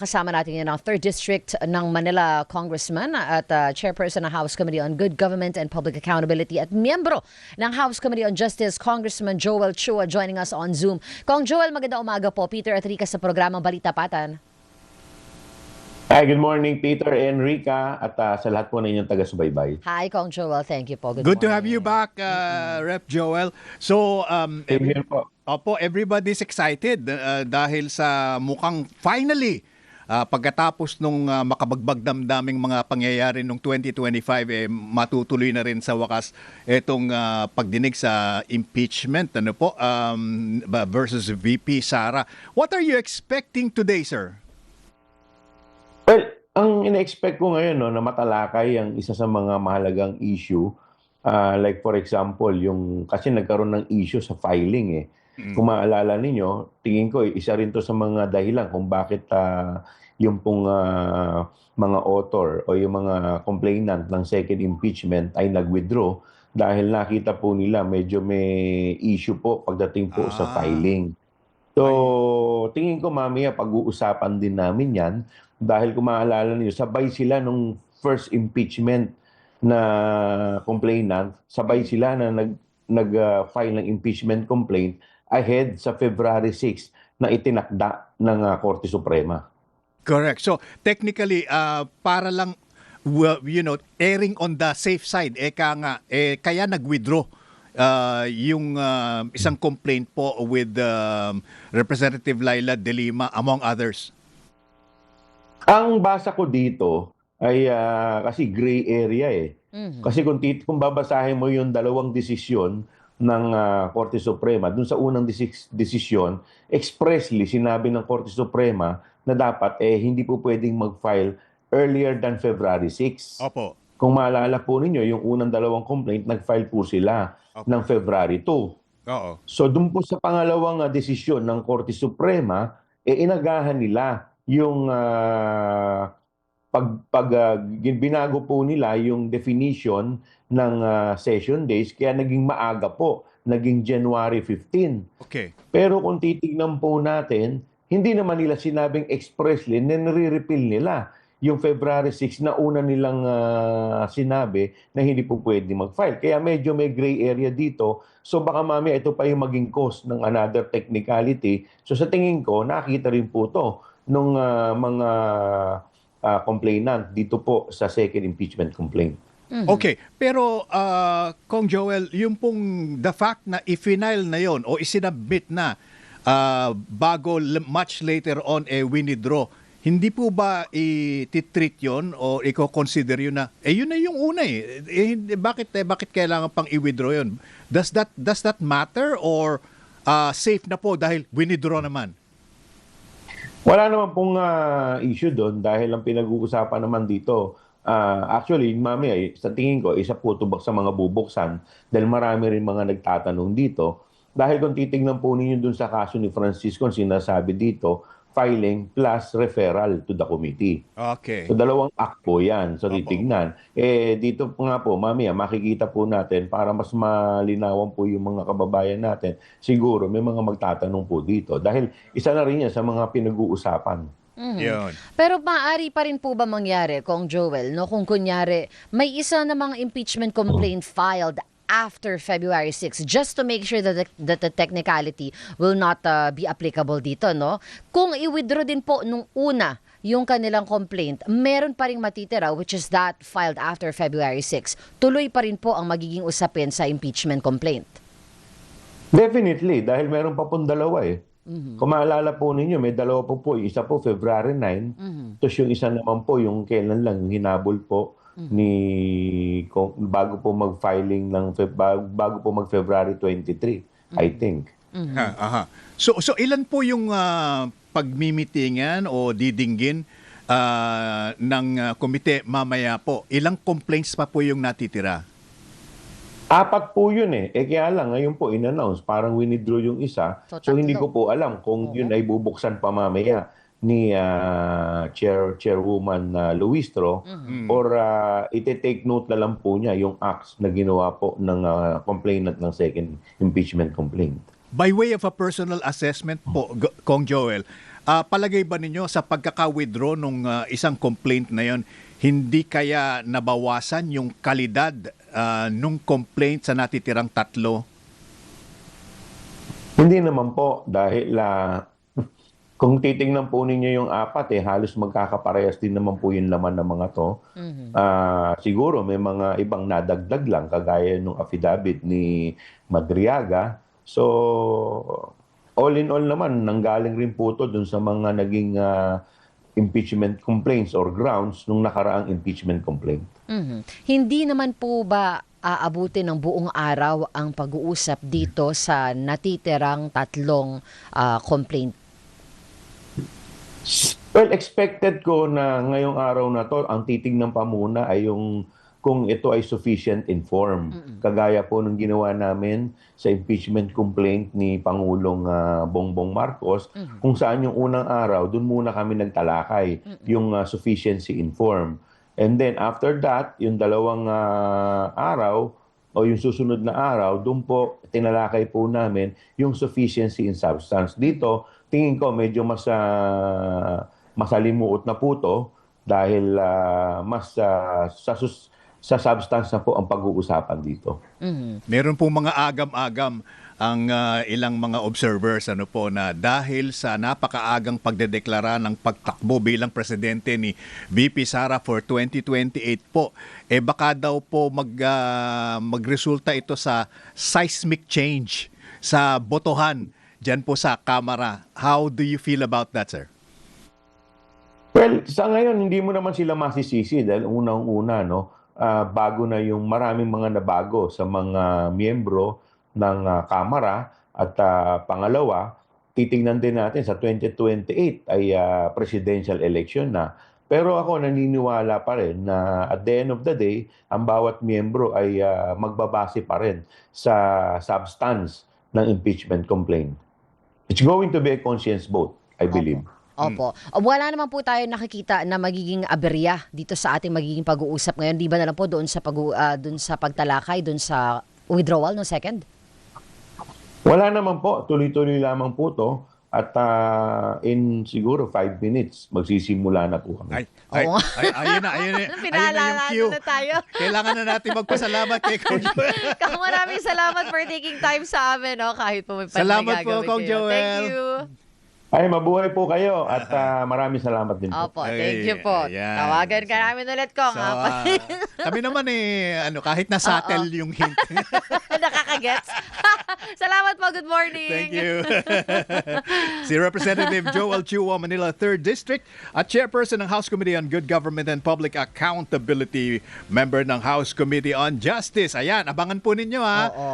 Kasama natin yan ang 3rd District ng Manila Congressman at Chairperson ng House Committee on Good Government and Public Accountability at miyembro ng House Committee on Justice, Congressman Joel Chua, joining us on Zoom. Kong Joel, magandang umaga po. Peter at Rica sa programang Balita Patan. Hi, good morning Peter and Rica at sa lahat po na inyong taga-subaybay. Hi, Kong Joel. Thank you po. Good Good to morning. have you back, Rep. Joel. So, Same here po. everybody's excited dahil sa mukhang finally, pagkatapos nung makabagbag damdaming mga pangyayari nung 2025, matutuloy na rin sa wakas itong pagdinig sa impeachment versus VP Sara. What are you expecting today, sir? Well, ang ina-expect ko ngayon na matalakay ang isa sa mga mahalagang issue. Like for example, kasi nagkaroon ng issue sa filing . Kung maalala ninyo, tingin ko isa rin to sa mga dahilan kung bakit yung pong mga author o yung mga complainant ng second impeachment ay nag-withdraw dahil nakita po nila medyo may issue po pagdating po sa filing. So, tingin ko mamaya pag-uusapan din namin yan dahil kung maalala niyo, sabay sila nung first impeachment na complainant, sabay sila na nag-file ng impeachment complaint ahead sa February 6 na itinakda ng Korte Suprema. Correct. So technically, para lang, erring on the safe side, kaya nag-withdraw yung isang complaint po with Representative Laila De Lima, among others. Ang basa ko dito ay kasi gray area . Kasi kung babasahin mo yung dalawang desisyon ng Korte Suprema, dun sa unang desisyon, expressly sinabi ng Korte Suprema na dapat hindi po pwedeng mag-file earlier than February 6. Opo. Kung maalala po ninyo, yung unang dalawang complaint, nag-file po sila ng February 2. Oo. So doon po sa pangalawang desisyon ng Korte Suprema, inagahan nila yung binago po nila yung definition ng session days, kaya naging maaga po, naging January 15. Okay. Pero kung titignan po natin, hindi naman nila sinabing expressly na nire-repeal nila yung February 6 na una nilang sinabi na hindi po pwede mag-file. Kaya medyo may gray area dito. So baka mamaya ito pa yung maging cause ng another technicality. So sa tingin ko, nakita rin po to nung mga complainant dito po sa second impeachment complaint. Okay, pero Kong Joel, yung pong the fact na i-final na yon o isinabit na bago much later on winidraw, hindi po ba i-treat yon o i-consider yun na yun na yung una bakit kailangan pang i-withdraw yon? Does that matter or safe na po dahil winidraw naman? Wala naman pong issue doon dahil ang pinag-uusapan naman dito, actually, mamaya, sa tingin ko, isa po ito sa mga bubuksan dahil marami rin mga nagtatanong dito. Dahil kung titignan po ninyo doon sa kaso ni Francisco, sinasabi dito, filing plus referral to the committee. Okay. So dalawang act po yan. So titignan. Dito po nga po, mamaya, makikita po natin para mas malinawan po yung mga kababayan natin. Siguro may mga magtatanong po dito. Dahil isa na rin yan sa mga pinag-uusapan. Yun. Pero maaari pa rin po ba mangyari, Kong Joel, kung kunyari may isa namang impeachment complaint filed after February 6 just to make sure that the technicality will not be applicable dito, no? Kung i-withdraw din po nung una yung kanilang complaint, meron pa ring matitira which is that filed after February 6. Tuloy pa rin po ang magiging usapin sa impeachment complaint. Definitely, dahil meron pa pong dalawa . Kung maalala po ninyo, may dalawa po. Isa po February 9, tapos yung isa naman po yung kailan lang, yung hinabol po bago po mag-filing bago po mag-February 23, I think. So ilan po yung pagmimitingan o didinggin ng komite mamaya po? Ilang complaints pa po yung natitira? 4 po yun . Kaya lang, ngayon po in-announce, parang winidraw yung isa. So hindi ko po alam kung yun ay bubuksan pa mamaya ni Chairwoman Luistro or ite-take note na lang po niya yung acts na ginawa po ng complainant ng second impeachment complaint. By way of a personal assessment po, Kong Joel, palagay ba ninyo sa pagkaka-withdraw nung isang complaint na yon, hindi kaya nabawasan yung kalidad nung complaint sa natitirang 3? Hindi naman po dahil kung titingnan po ninyo yung 4 halos magkakaparehas din naman po yung laman ng mga to. Siguro may mga ibang nadagdag lang kagaya nung affidavit ni Madriaga. So all in all naman nanggaling rin po to dun sa mga naging impeachment complaints or grounds nung nakaraang impeachment complaint. Hindi naman po ba aabutin ng buong araw ang pag-uusap dito sa natitirang 3 complaint? Well, expected ko na ngayong araw na to, ang titignan pa muna ay yung kung ito ay sufficient informed. Kagaya po ng ginawa namin sa impeachment complaint ni Pangulong Bongbong Marcos, kung saan yung unang araw, dun muna kami nagtalakay, yung sufficiency informed. And then after that, yung dalawang araw o yung susunod na araw, dun po tinalakay po namin yung sufficiency in substance. Dito, tingin ko medyo mas masalimuot na po to dahil mas sa substance na po ang pag-uusapan dito. Meron pong mga agam-agam ang ilang mga observers na dahil sa napakaagang pagdedeklara ng pagtakbo bilang presidente ni VP Sara for 2028 po, baka daw po magresulta ito sa seismic change sa botohan dyan po sa Kamara. How do you feel about that, sir? Well, sa ngayon, hindi mo naman sila masisisi dahil unang-una, bago na yung maraming mga nabago sa mga miyembro ng Kamara at pangalawa, titingnan din natin sa 2028 ay presidential election na. Pero ako naniniwala pa rin na at the end of the day, ang bawat miyembro ay magbabase pa rin sa substance ng impeachment complaint. It's going to be a conscience vote, I believe. Opo. Wala naman po tayo nakikita na magiging aberya dito sa ating magiging pag-uusap ngayon. Di ba na lang po doon sa pagtalakay, doon sa withdrawal ng second? Wala naman po. Tuloy-tuloy lamang po to. At in siguro 5 minutes, magsisimula na po kami. Oo. Ayun na yung Pinaalala cue. na tayo. Kailangan na natin magpasalamat kay Kong Joel. Maraming salamat for taking time sa amin, kahit po may Salamat po, gagawin Kong kayo. Joel. Thank you. Ay, mabuhay po kayo at maraming salamat din po. Opo, thank you po. Ayan. Tawagan ka namin ulit, Kong. So, kami naman kahit nasatel yung hint. Nakakagets. Salamat po. Good morning. Thank you. Si Representative Joel Chua, Manila 3rd District at Chairperson ng House Committee on Good Government and Public Accountability, member ng House Committee on Justice. Ayan, abangan po ninyo ha. Oo.